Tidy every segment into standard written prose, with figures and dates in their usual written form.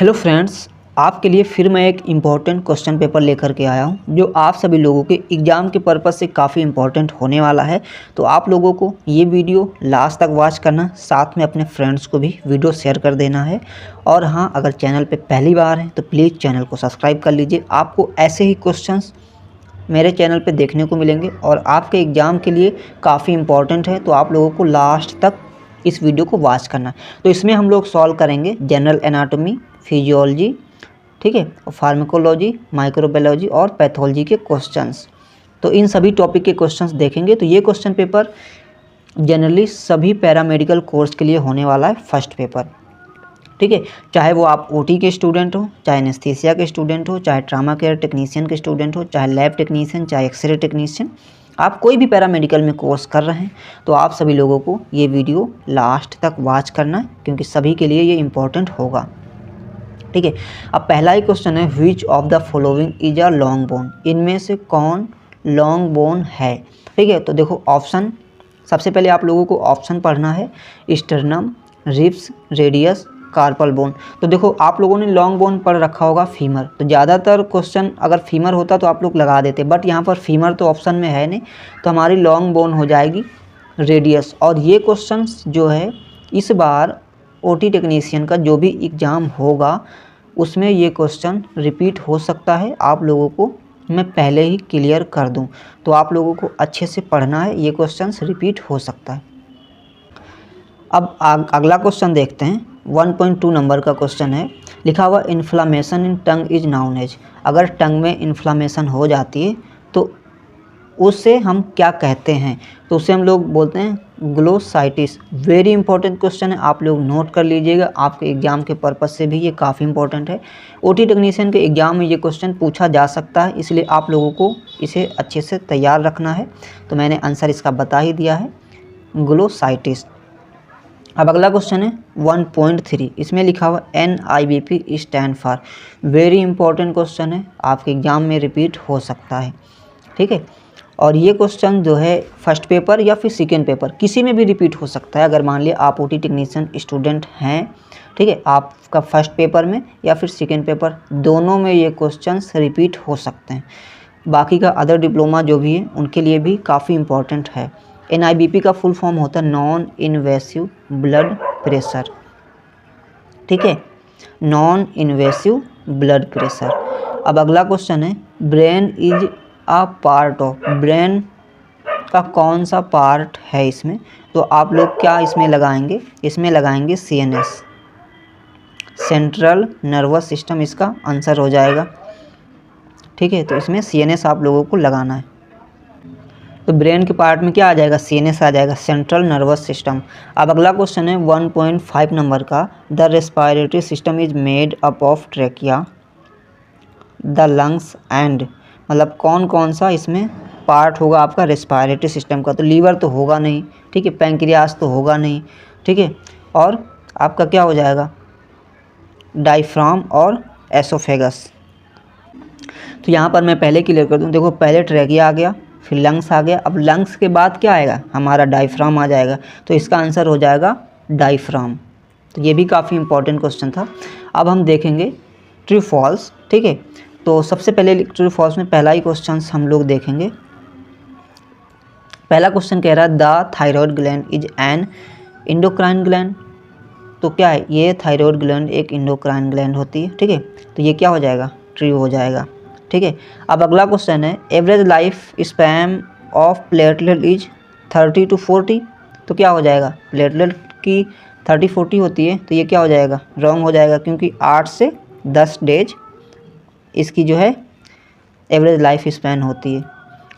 Hello friends, आपके लिए फिर मैं एक इम्पॉर्टेंट क्वेश्चन पेपर लेकर के आया हूं जो आप सभी लोगों के एग्ज़ाम के पर्पज़ से काफ़ी इम्पॉर्टेंट होने वाला है। तो आप लोगों को ये वीडियो लास्ट तक वॉच करना, साथ में अपने फ्रेंड्स को भी वीडियो शेयर कर देना है। और हाँ, अगर चैनल पे पहली बार है तो प्लीज़ चैनल को सब्सक्राइब कर लीजिए। आपको ऐसे ही क्वेश्चंस मेरे चैनल पे देखने को मिलेंगे और आपके एग्ज़ाम के लिए काफ़ी इम्पॉर्टेंट है, तो आप लोगों को लास्ट तक इस वीडियो को वॉच करना। तो इसमें हम लोग सॉल्व करेंगे जनरल एनाटॉमी, फिजियोलॉजी, ठीक है, और फार्माकोलॉजी, माइक्रोबायोलॉजी और पैथोलॉजी के क्वेश्चंस। तो इन सभी टॉपिक के क्वेश्चंस देखेंगे। तो ये क्वेश्चन पेपर जनरली सभी पैरामेडिकल कोर्स के लिए होने वाला है, फर्स्ट पेपर, ठीक है। चाहे वो आप ओटी के स्टूडेंट हो, चाहे एनेस्थीसिया के स्टूडेंट हो, चाहे ट्रामा केयर टेक्नीशियन के स्टूडेंट हो, चाहे लैब टेक्नीशियन, चाहे एक्सरे टेक्नीशियन, आप कोई भी पैरामेडिकल में कोर्स कर रहे हैं तो आप सभी लोगों को ये वीडियो लास्ट तक वॉच करना है, क्योंकि सभी के लिए ये इम्पोर्टेंट होगा, ठीक है। अब पहला ही क्वेश्चन है, which of the following is a long bone, इनमें से कौन लॉन्ग बोन है, ठीक है। तो देखो ऑप्शन, सबसे पहले आप लोगों को ऑप्शन पढ़ना है, sternum, ribs, radius, carpal bone. तो देखो आप लोगों ने लॉन्ग बोन पढ़ रखा होगा फीमर, तो ज़्यादातर क्वेश्चन अगर फीमर होता तो आप लोग लगा देते, बट यहाँ पर फीमर तो ऑप्शन में है नहीं, तो हमारी लॉन्ग बोन हो जाएगी रेडियस। और ये क्वेश्चन जो है इस बार ओटी टेक्नीशियन का जो भी एग्ज़ाम होगा उसमें ये क्वेश्चन रिपीट हो सकता है। आप लोगों को मैं पहले ही क्लियर कर दूं, तो आप लोगों को अच्छे से पढ़ना है, ये क्वेश्चन रिपीट हो सकता है। अब अगला क्वेश्चन देखते हैं। 1.2 नंबर का क्वेश्चन है, लिखा हुआ inflammation in tongue is known as, अगर टंग में इन्फ्लामेशन हो जाती है तो उससे हम क्या कहते हैं, तो उससे हम लोग बोलते हैं ग्लोसाइटिस। वेरी इंपॉर्टेंट क्वेश्चन है, आप लोग नोट कर लीजिएगा, आपके एग्जाम के पर्पज़ से भी ये काफ़ी इंपॉर्टेंट है। ओटी टेक्नीशियन के एग्ज़ाम में ये क्वेश्चन पूछा जा सकता है, इसलिए आप लोगों को इसे अच्छे से तैयार रखना है। तो मैंने आंसर इसका बता ही दिया है, ग्लोसाइटिस। अब अगला क्वेश्चन है 1.3, इसमें लिखा हुआ NIBP stand for. Very important question है, आपके एग्ज़ाम में रिपीट हो सकता है, ठीक है। और ये क्वेश्चन जो है फर्स्ट पेपर या फिर सेकेंड पेपर किसी में भी रिपीट हो सकता है। अगर मान लिया आप ओटी टेक्नीशियन स्टूडेंट हैं, ठीक है, आपका फर्स्ट पेपर में या फिर सेकेंड पेपर, दोनों में ये क्वेश्चंस रिपीट हो सकते हैं। बाकी का अदर डिप्लोमा जो भी है उनके लिए भी काफ़ी इंपॉर्टेंट है। NIBP का फुल फॉर्म होता है नॉन इन्वेसिव ब्लड प्रेशर, ठीक है, नॉन इन्वेसिव ब्लड प्रेशर। अब अगला क्वेश्चन है, brain is a part of, brain का कौन सा पार्ट है इसमें, तो आप लोग क्या इसमें लगाएंगे, इसमें लगाएंगे CNS, सेंट्रल नर्वस सिस्टम, इसका आंसर हो जाएगा, ठीक है। तो इसमें CNS आप लोगों को लगाना है। तो ब्रेन के पार्ट में क्या आ जाएगा, CNS आ जाएगा, सेंट्रल नर्वस सिस्टम। अब अगला क्वेश्चन है 1.5 नंबर का, the respiratory system is made up of trachea, the lungs and, मतलब कौन कौन सा इसमें पार्ट होगा आपका रेस्पिरेटरी सिस्टम का। तो लीवर तो होगा नहीं, ठीक है, पैंक्रियास तो होगा नहीं, ठीक है, और आपका क्या हो जाएगा, डायफ्राम और एसोफेगस। तो यहाँ पर मैं पहले क्लियर कर दूँ, देखो पहले ट्रैकिया आ गया, फिर लंग्स आ गया, अब लंग्स के बाद क्या आएगा, हमारा डायफ्राम आ जाएगा, तो इसका आंसर हो जाएगा डायफ्राम। तो ये भी काफ़ी इंपॉर्टेंट क्वेश्चन था। अब हम देखेंगे ट्रू फॉल्स, ठीक है। तो सबसे पहले ट्रू फॉल्स में पहला ही क्वेश्चन हम लोग देखेंगे। पहला क्वेश्चन कह रहा है the thyroid gland is an endocrine gland, तो क्या है, ये थायराइड ग्लैंड एक इंडोक्राइन ग्लैंड होती है, ठीक है। तो ये क्या हो जाएगा, ट्रू हो जाएगा, ठीक है। अब अगला क्वेश्चन है average life span of platelet is 30 to 40, तो क्या हो जाएगा, प्लेटलेट की 30-40 होती है, तो ये क्या हो जाएगा, रॉन्ग हो जाएगा, क्योंकि 8 से 10 डेज इसकी जो है एवरेज लाइफ स्पैन होती है।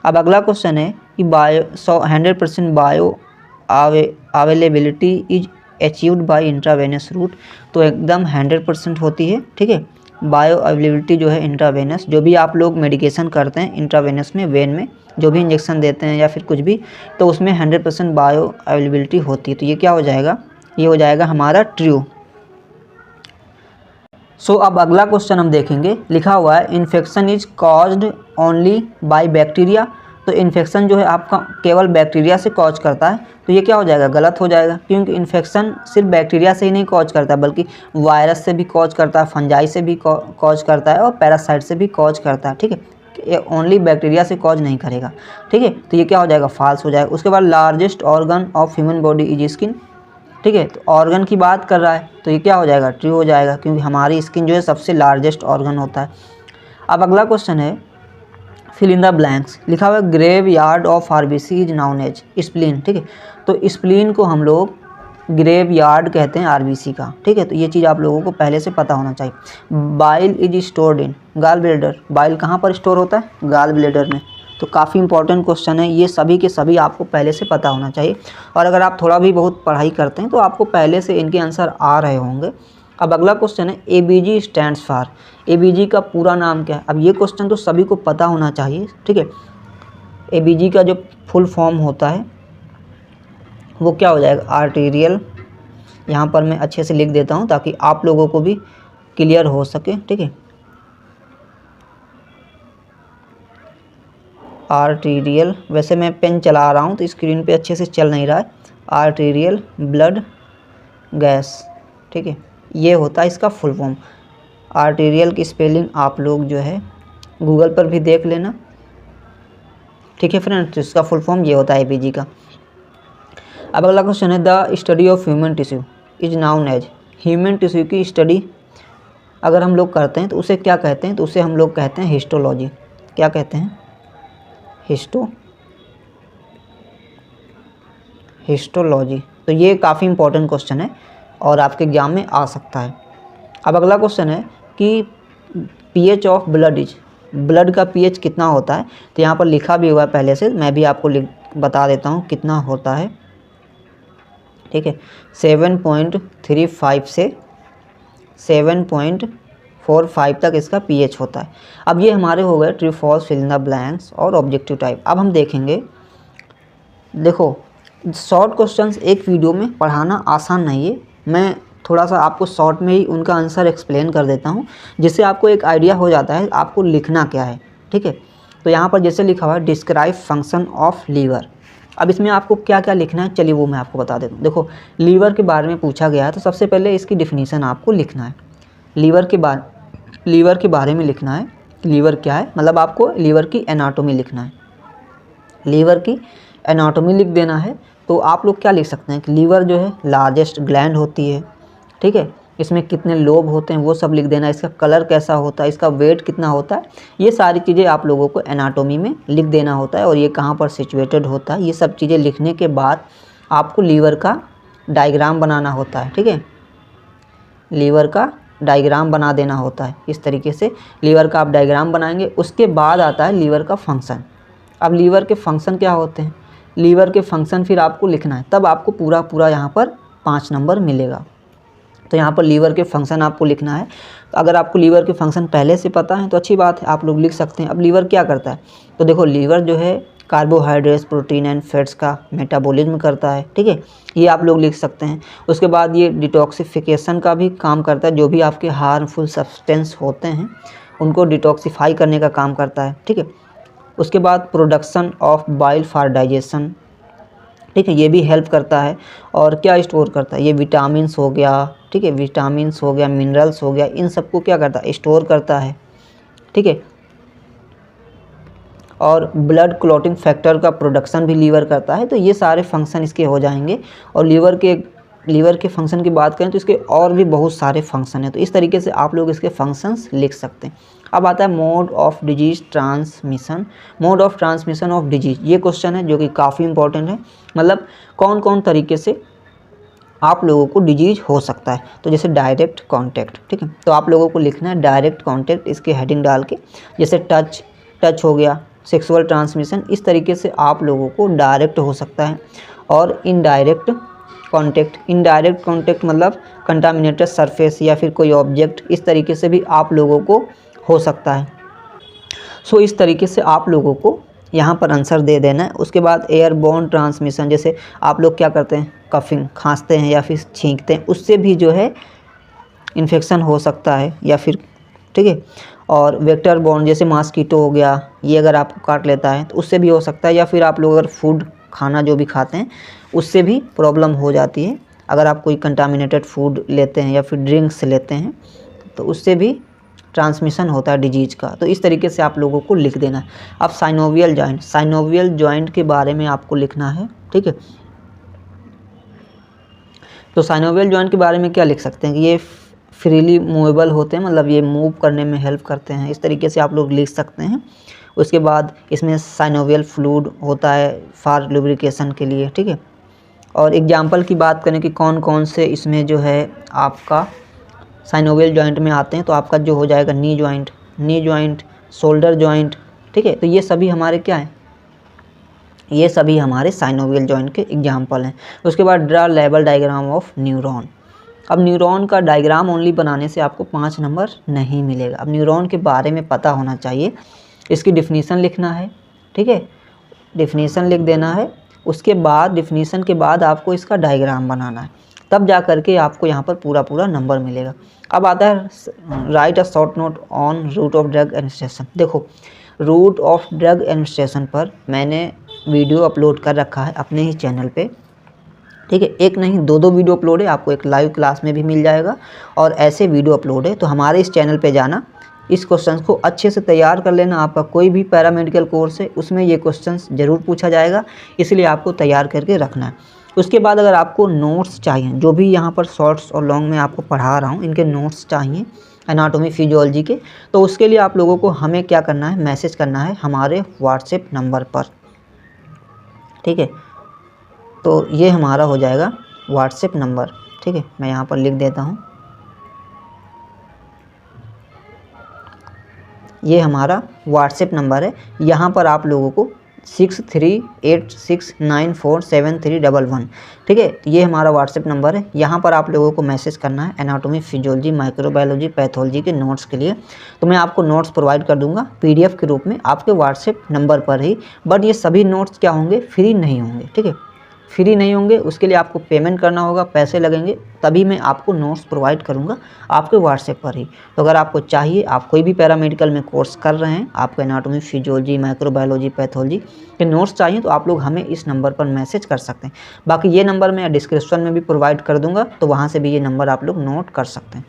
अब अगला क्वेश्चन है कि 100% bio availability is achieved by intravenous route, तो एकदम 100% होती है, ठीक है। बायो अवेलेबिलिटी जो है इंट्रावेनस, जो भी आप लोग मेडिकेशन करते हैं इंट्रावेनस में, वेन में जो भी इंजेक्शन देते हैं या फिर कुछ भी, तो उसमें 100% बायो अवेलेबिलिटी होती है। तो ये क्या हो जाएगा, ये हो जाएगा हमारा ट्रू। सो अब अगला क्वेश्चन हम देखेंगे, लिखा हुआ है infection is caused only by bacteria, तो तो इन्फेक्शन जो है आपका केवल बैक्टीरिया से कॉज करता है, तो ये क्या हो जाएगा, गलत हो जाएगा, क्योंकि इन्फेक्शन सिर्फ बैक्टीरिया से ही नहीं कॉज करता बल्कि वायरस से भी कॉज करता है, फंजाई से भी कॉज करता है और पैरासाइट से भी कॉज करता है। ठीक है, ये ओनली बैक्टीरिया से कॉज नहीं करेगा। ठीक है, तो ये क्या हो जाएगा, फॉल्स हो जाएगा। उसके बाद largest organ of human body is skin. ठीक है, तो ऑर्गन की बात कर रहा है तो ये क्या हो जाएगा, ट्रू हो जाएगा, क्योंकि हमारी स्किन जो है सबसे लार्जेस्ट ऑर्गन होता है। अब अगला क्वेश्चन है फिल इन द ब्लैंक्स। लिखा हुआ है graveyard of RBC is known as spleen. ठीक है, तो स्प्लीन को हम लोग ग्रेव यार्ड कहते हैं आरबीसी का। ठीक है, तो ये चीज़ आप लोगों को पहले से पता होना चाहिए। Bile is stored in gall bladder. Bile कहाँ पर स्टोर होता है, गाल ब्लेडर में। तो काफ़ी इंपॉर्टेंट क्वेश्चन है, ये सभी के सभी आपको पहले से पता होना चाहिए, और अगर आप थोड़ा भी बहुत पढ़ाई करते हैं तो आपको पहले से इनके आंसर आ रहे होंगे। अब अगला क्वेश्चन है एबीजी स्टैंड्स फॉर। एबीजी का पूरा नाम क्या है। अब ये क्वेश्चन तो सभी को पता होना चाहिए। ठीक है, एबीजी का जो फुल फॉर्म होता है वो क्या हो जाएगा, आर्टेरियल। यहाँ पर मैं अच्छे से लिख देता हूँ ताकि आप लोगों को भी क्लियर हो सके। ठीक है, आर्टेरियल, वैसे मैं पेन चला रहा हूँ तो स्क्रीन पे अच्छे से चल नहीं रहा है। Arterial blood gas. ठीक है, ये होता है इसका फुल फॉर्म। आर्टेरियल की स्पेलिंग आप लोग जो है गूगल पर भी देख लेना। ठीक है फ्रेंड्स, तो इसका फुल फॉर्म ये होता है एबीजी का। अब अगला क्वेश्चन है the study of human tissue is known as. Human tissue की स्टडी अगर हम लोग करते हैं तो उसे क्या कहते हैं, तो उसे हम लोग कहते हैं हिस्टोलॉजी। क्या कहते हैं, हिस्टोलॉजी। तो ये काफ़ी इंपॉर्टेंट क्वेश्चन है और आपके एग्जाम में आ सकता है। अब अगला क्वेश्चन है कि pH of blood is. Blood का पीएच कितना होता है, तो यहाँ पर लिखा भी हुआ है पहले से, मैं भी आपको बता देता हूँ कितना होता है। ठीक है, 7.35 से 7.45 तक इसका पीएच होता है। अब ये हमारे हो गए true false, fill in the blanks और ऑब्जेक्टिव टाइप। अब हम देखेंगे, देखो शॉर्ट क्वेश्चंस एक वीडियो में पढ़ाना आसान नहीं है, मैं थोड़ा सा आपको शॉर्ट में ही उनका आंसर एक्सप्लेन कर देता हूँ, जिससे आपको एक आइडिया हो जाता है आपको लिखना क्या है। ठीक है, तो यहाँ पर जैसे लिखा हुआ है डिस्क्राइब फंक्शन ऑफ लीवर। अब इसमें आपको क्या क्या लिखना है, चलिए वो मैं आपको बता देता हूँ। देखो लीवर के बारे में पूछा गया है तो सबसे पहले इसकी डिफिनीसन आपको लिखना है। लीवर के बारे में लिखना है, लीवर क्या है, मतलब आपको लीवर की एनाटोमी लिखना है। लीवर की एनाटोमी लिख देना है। तो आप लोग क्या लिख सकते हैं कि लीवर जो है लार्जेस्ट ग्लैंड होती है। ठीक है, इसमें कितने लोब होते हैं वो सब लिख देना है, इसका कलर कैसा होता है, इसका वेट कितना होता है, ये सारी चीज़ें आप लोगों को एनाटोमी में लिख देना होता है, और ये कहाँ पर सिचुएटेड होता है, ये सब चीज़ें लिखने के बाद आपको लीवर का डायग्राम बनाना होता है। ठीक है, लीवर का डायग्राम बना देना होता है। इस तरीके से लीवर का आप डायग्राम बनाएंगे। उसके बाद आता है लीवर का फंक्शन। अब लीवर के फंक्शन क्या होते हैं, लीवर के फंक्शन फिर आपको लिखना है, तब आपको पूरा यहाँ पर 5 नंबर मिलेगा। तो यहाँ पर लीवर के फंक्शन आपको लिखना है। तो अगर आपको लीवर के फंक्शन पहले से पता है तो अच्छी बात है, आप लोग लिख सकते हैं। अब लीवर क्या करता है, तो देखो लीवर जो है कार्बोहाइड्रेट्स, प्रोटीन एंड फैट्स का मेटाबॉलिज्म करता है। ठीक है, ये आप लोग लिख सकते हैं। उसके बाद ये डिटॉक्सिफिकेशन का भी काम करता है, जो भी आपके हार्मफुल सब्सटेंस होते हैं उनको डिटॉक्सिफाई करने का काम करता है। ठीक है, उसके बाद production of bile for digestion. ठीक है, ये भी हेल्प करता है। और क्या स्टोर करता है, ये विटामिन्स हो गया। ठीक है, विटामिन्स हो गया, मिनरल्स हो गया, इन सबको क्या करता है, स्टोर करता है। ठीक है, और ब्लड क्लॉटिंग फैक्टर का प्रोडक्शन भी लीवर करता है। तो ये सारे फंक्शन इसके हो जाएंगे। और लीवर के फंक्शन की बात करें तो इसके और भी बहुत सारे फंक्शन हैं। तो इस तरीके से आप लोग इसके फंक्शंस लिख सकते हैं। अब आता है mode of disease transmission. Mode of transmission of disease, ये क्वेश्चन है जो कि काफ़ी इंपॉर्टेंट है। मतलब कौन कौन तरीके से आप लोगों को डिजीज हो सकता है। तो जैसे डायरेक्ट कांटेक्ट। ठीक है, तो आप लोगों को लिखना है डायरेक्ट कांटेक्ट, इसके हेडिंग डाल के। जैसे टच हो गया, सेक्सुअल ट्रांसमिशन, इस तरीके से आप लोगों को डायरेक्ट हो सकता है। और इनडायरेक्ट कांटेक्ट मतलब कंटामिनेटेड सरफेस या फिर कोई ऑब्जेक्ट, इस तरीके से भी आप लोगों को हो सकता है। सो इस तरीके से आप लोगों को यहाँ पर आंसर दे देना है। उसके बाद एयरबोर्न ट्रांसमिशन, जैसे आप लोग क्या करते हैं, कफिंग, खांसते हैं या फिर छींकते हैं, उससे भी जो है इन्फेक्शन हो सकता है या फिर। ठीक है, और वेक्टर बॉर्न जैसे मॉस्किटो हो गया, ये अगर आपको काट लेता है तो उससे भी हो सकता है, या फिर आप लोग अगर फूड खाना जो भी खाते हैं उससे भी प्रॉब्लम हो जाती है। अगर आप कोई कंटामिनेटेड फूड लेते हैं या फिर ड्रिंक्स लेते हैं तो उससे भी ट्रांसमिशन होता है डिजीज़ का। तो इस तरीके से आप लोगों को लिख देना है। अब साइनोवियल जॉइंट के बारे में आपको लिखना है, ठीक है। तो साइनोवियल जॉइंट के बारे में क्या लिख सकते हैं कि ये फ्रीली मूवेबल होते हैं, मतलब ये मूव करने में हेल्प करते हैं, इस तरीके से आप लोग लिख सकते हैं। उसके बाद इसमें साइनोवियल फ्लूइड होता है फॉर लुब्रिकेशन के लिए, ठीक है। और एग्जाम्पल की बात करें कि कौन कौन से इसमें जो है आपका साइनोवियल जॉइंट में आते हैं, तो आपका जो हो जाएगा नी जॉइंट, शोल्डर जॉइंट, ठीक है। तो ये सभी हमारे क्या हैं, ये सभी हमारे साइनोवियल जॉइंट के एग्जाम्पल हैं। उसके बाद draw level diagram of neuron. अब न्यूरॉन का डायग्राम ओनली बनाने से आपको 5 नंबर नहीं मिलेगा। अब न्यूरॉन के बारे में पता होना चाहिए, इसकी डिफिनीसन लिखना है, ठीक है, डिफिनीसन लिख देना है। उसके बाद डिफिनीसन के बाद आपको इसका डायग्राम बनाना है, तब जा करके आपको यहाँ पर पूरा नंबर मिलेगा। अब आता है write a short note on route of drug administration. देखो, रूट ऑफ ड्रग एडमिनिस्ट्रेशन पर मैंने वीडियो अपलोड कर रखा है अपने ही चैनल पे, ठीक है। एक नहीं 2 वीडियो अपलोड है, आपको एक लाइव क्लास में भी मिल जाएगा और ऐसे वीडियो अपलोड है। तो हमारे इस चैनल पे जाना, इस क्वेश्चन को अच्छे से तैयार कर लेना। आपका कोई भी पैरामेडिकल कोर्स है उसमें ये क्वेश्चन ज़रूर पूछा जाएगा, इसलिए आपको तैयार करके रखना है। उसके बाद अगर आपको नोट्स चाहिए, जो भी यहाँ पर शॉर्ट्स और लॉन्ग में आपको पढ़ा रहा हूँ इनके नोट्स चाहिए एनाटॉमी फिजियोलॉजी के, तो उसके लिए आप लोगों को हमें क्या करना है, मैसेज करना है हमारे व्हाट्सएप नंबर पर, ठीक है। तो ये हमारा हो जाएगा व्हाट्सएप नंबर, ठीक है। मैं यहाँ पर लिख देता हूँ, ये हमारा व्हाट्सएप नंबर है। यहाँ पर आप लोगों को 6386947311, ठीक है, ये हमारा व्हाट्सएप नंबर है। यहाँ पर आप लोगों को मैसेज करना है एनाटॉमी फिजियोलॉजी माइक्रोबायोलॉजी पैथोलॉजी के नोट्स के लिए। तो मैं आपको नोट्स प्रोवाइड कर दूंगा PDF के रूप में आपके व्हाट्सएप नंबर पर ही। बट ये सभी नोट्स क्या होंगे, फ्री नहीं होंगे, ठीक है, फ्री नहीं होंगे। उसके लिए आपको पेमेंट करना होगा, पैसे लगेंगे, तभी मैं आपको नोट्स प्रोवाइड करूंगा आपके व्हाट्सएप पर ही। तो अगर आपको चाहिए, आप कोई भी पैरामेडिकल में कोर्स कर रहे हैं, आपको एनाटॉमी फिजियोलॉजी माइक्रोबायोलॉजी पैथोलॉजी के नोट्स चाहिए, तो आप लोग हमें इस नंबर पर मैसेज कर सकते हैं। बाकी ये नंबर मैं डिस्क्रिप्शन में भी प्रोवाइड कर दूँगा, तो वहाँ से भी ये नंबर आप लोग नोट कर सकते हैं।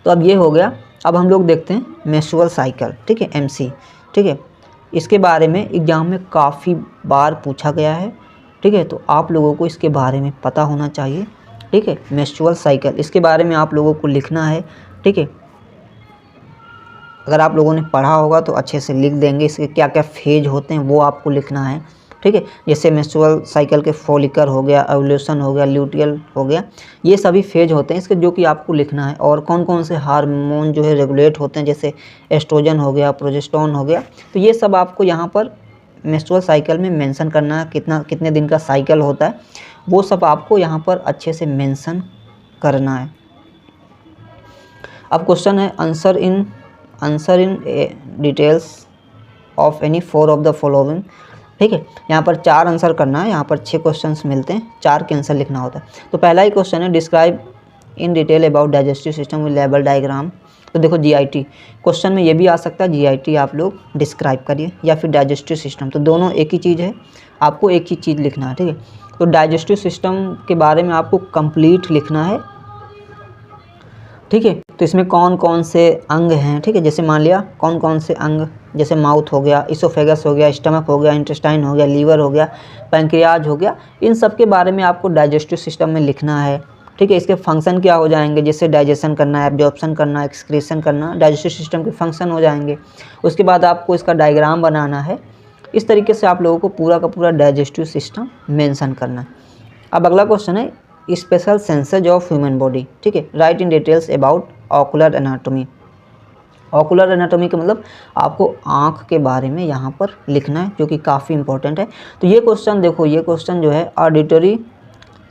तो अब ये हो गया। अब हम लोग देखते हैं मेंस्ट्रुअल साइकिल, ठीक है, MC, ठीक है। इसके बारे में एग्जाम में काफ़ी बार पूछा गया है, ठीक है। तो आप लोगों को इसके बारे में पता होना चाहिए, ठीक है। मेंस्ट्रुअल साइकिल, इसके बारे में आप लोगों को लिखना है, ठीक है। अगर आप लोगों ने पढ़ा होगा तो अच्छे से लिख देंगे। इसके क्या क्या फेज होते हैं वो आपको लिखना है, ठीक है। जैसे मेंस्ट्रुअल साइकिल के फॉलिकल हो गया, ओव्यूलेशन हो गया, ल्यूटियल हो गया, ये सभी फेज होते हैं इसके, जो कि आपको लिखना है। और कौन कौन से हार्मोन जो है रेगुलेट होते हैं, जैसे एस्ट्रोजन हो गया, प्रोजेस्टेरोन हो गया, तो ये सब आपको यहाँ पर मेंस्ट्रुअल साइकिल में मेंशन करना है। कितने दिन का साइकिल होता है वो सब आपको यहाँ पर अच्छे से मेंशन करना है। अब क्वेश्चन है answer in details of any 4 of the following, ठीक है। यहाँ पर 4 आंसर करना है। यहाँ पर 6 क्वेश्चंस मिलते हैं, 4 के आंसर लिखना होता है। तो पहला ही क्वेश्चन है describe in detail about digestive system with level diagram. तो देखो GIT क्वेश्चन में ये भी आ सकता है, GIT आप लोग डिस्क्राइब करिए, या फिर डाइजेस्टिव सिस्टम, तो दोनों एक ही चीज़ है, आपको एक ही चीज़ लिखना है, ठीक है। तो डाइजेस्टिव सिस्टम के बारे में आपको कंप्लीट लिखना है, ठीक है। तो इसमें कौन कौन से अंग हैं, ठीक है, जैसे मान लिया कौन कौन से अंग, जैसे माउथ हो गया, इसोफेगस हो गया, स्टमक हो गया, इंटेस्टाइन हो गया, लीवर हो गया, पैंक्रियाज हो गया, इन सब के बारे में आपको डाइजेस्टिव सिस्टम में लिखना है, ठीक है। इसके फंक्शन क्या हो जाएंगे, जैसे डाइजेशन करना है, एब्जॉर्प्शन करना, एक्सक्रीशन करना, डाइजेस्टिव सिस्टम के फंक्शन हो जाएंगे। उसके बाद आपको इसका डायग्राम बनाना है। इस तरीके से आप लोगों को पूरा का पूरा डाइजेस्टिव सिस्टम मेंशन करना है। अब अगला क्वेश्चन है special senses of human body, ठीक है, right in details about ocular anatomy. Ocular anatomy का मतलब आपको आँख के बारे में यहाँ पर लिखना है, जो कि काफ़ी इंपॉर्टेंट है। तो ये क्वेश्चन देखो, ये क्वेश्चन जो है ऑडिटरी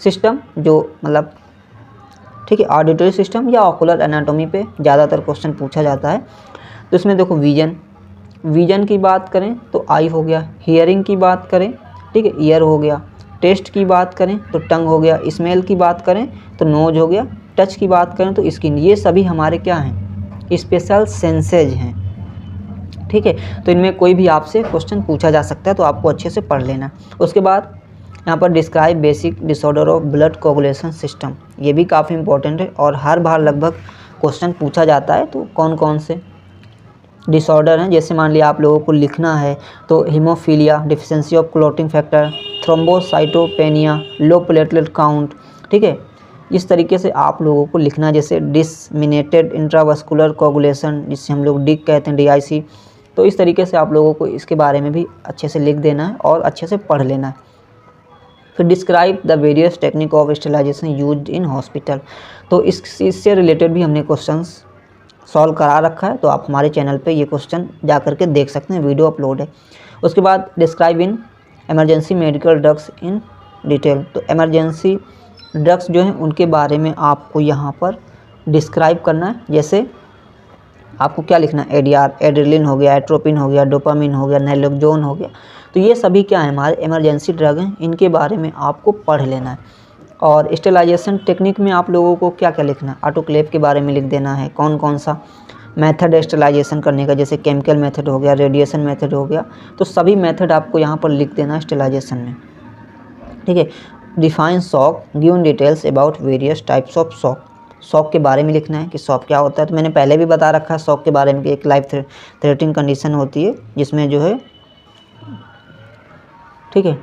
सिस्टम, जो मतलब, ठीक है, ऑडिटरी सिस्टम या ऑकुलर एनाटॉमी पे ज़्यादातर क्वेश्चन पूछा जाता है। तो इसमें देखो विजन की बात करें तो आई हो गया, हियरिंग की बात करें, ठीक है, ईयर हो गया, टेस्ट की बात करें तो टंग हो गया, स्मेल की बात करें तो नोज हो गया, टच की बात करें तो स्किन। ये सभी हमारे क्या हैं, स्पेशल सेंसेज हैं, ठीक है। तो इनमें कोई भी आपसे क्वेश्चन पूछा जा सकता है, तो आपको अच्छे से पढ़ लेना। उसके बाद यहाँ पर describe basic disorder of blood coagulation system, ये भी काफ़ी इंपॉर्टेंट है और हर बार लगभग क्वेश्चन पूछा जाता है। तो कौन कौन से डिसऑर्डर हैं, जैसे मान लिया आप लोगों को लिखना है तो haemophilia, deficiency of clotting factor, thrombocytopenia, low platelet count, ठीक है। इस तरीके से आप लोगों को लिखना, जैसे डिसमिनेटेड इंट्रावस्कुलर कोगुलेशन, जिससे हम लोग डिक कहते हैं, DIC। तो इस तरीके से आप लोगों को इसके बारे में भी अच्छे से लिख देना है और अच्छे से पढ़ लेना है। फिर describe the various technique of sterilisation used in hospital, तो इससे रिलेटेड भी हमने क्वेश्चंस सॉल्व करा रखा है, तो आप हमारे चैनल पे ये क्वेश्चन जा करके देख सकते हैं, वीडियो अपलोड है। उसके बाद describe in emergency medical drugs in detail, तो इमरजेंसी ड्रग्स जो हैं उनके बारे में आपको यहाँ पर डिस्क्राइब करना है। जैसे आपको क्या लिखना है, ADR, एड्रेलिन हो गया, एट्रोपिन हो गया, डोपामिन हो गया, नैलोक्सोन हो गया। तो ये सभी क्या है, हमारे इमरजेंसी ड्रग हैं, इनके बारे में आपको पढ़ लेना है। और स्टेरिलाइजेशन टेक्निक में आप लोगों को क्या क्या लिखना है, ऑटोक्लेव के बारे में लिख देना है, कौन कौन सा मेथड है स्टेरिलाइजेशन करने का, जैसे केमिकल मेथड हो गया, रेडिएशन मेथड हो गया। तो सभी मेथड आपको यहाँ पर लिख देना है स्टेरिलाइजेशन में, ठीक है। Define shock, given details about various types of shock, shock के बारे में लिखना है कि शॉक क्या होता है। तो मैंने पहले भी बता रखा है शॉक के बारे में कि एक लाइफ थ्रेटनिंग कंडीशन होती है जिसमें जो है, ठीक है,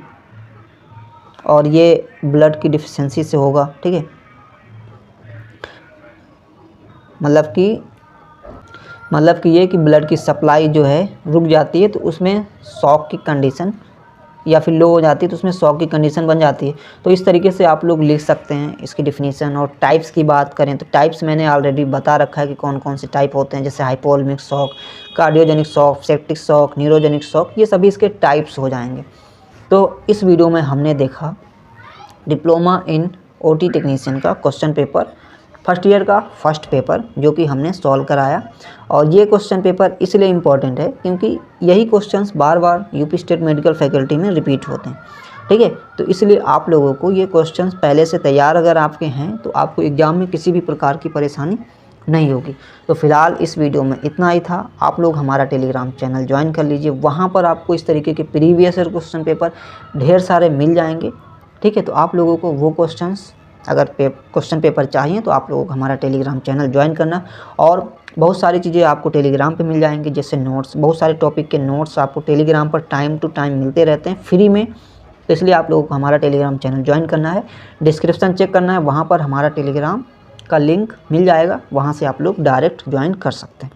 और ये ब्लड की डिफिशिएंसी से होगा, ठीक है। मतलब कि ये कि ब्लड की सप्लाई जो है रुक जाती है, तो उसमें शॉक की कंडीशन, या फिर लो हो जाती है तो उसमें शॉक की कंडीशन बन जाती है। तो इस तरीके से आप लोग लिख सकते हैं इसकी डिफिनीशन। और टाइप्स की बात करें तो टाइप्स मैंने ऑलरेडी बता रखा है कि कौन कौन से टाइप होते हैं, जैसे hypovolemic shock, cardiogenic shock, septic shock, neurogenic shock, ये सभी इसके टाइप्स हो जाएंगे। तो इस वीडियो में हमने देखा डिप्लोमा इन OT टेक्नीशियन का क्वेश्चन पेपर, फर्स्ट ईयर का फर्स्ट पेपर, जो कि हमने सॉल्व कराया। और ये क्वेश्चन पेपर इसलिए इम्पॉर्टेंट है क्योंकि यही क्वेश्चंस बार बार यूपी स्टेट मेडिकल फैकल्टी में रिपीट होते हैं, ठीक है। तो इसलिए आप लोगों को ये क्वेश्चंस पहले से तैयार अगर आपके हैं तो आपको एग्ज़ाम में किसी भी प्रकार की परेशानी नहीं होगी। तो फिलहाल इस वीडियो में इतना ही था। आप लोग हमारा टेलीग्राम चैनल ज्वाइन कर लीजिए, वहाँ पर आपको इस तरीके के प्रीवियस ईयर क्वेश्चन पेपर ढेर सारे मिल जाएंगे, ठीक है। तो आप लोगों को वो क्वेश्चंस अगर क्वेश्चन पेपर चाहिए तो आप लोगों को हमारा टेलीग्राम चैनल ज्वाइन करना। और बहुत सारी चीज़ें आपको टेलीग्राम पे मिल जाएंगी, जैसे नोट्स, बहुत सारे टॉपिक के नोट्स आपको टेलीग्राम पर टाइम टू टाइम मिलते रहते हैं फ्री में। तो इसलिए आप लोगों को हमारा टेलीग्राम चैनल ज्वाइन करना है, डिस्क्रिप्शन चेक करना है, वहाँ पर हमारा टेलीग्राम का लिंक मिल जाएगा, वहाँ से आप लोग डायरेक्ट ज्वाइन कर सकते हैं।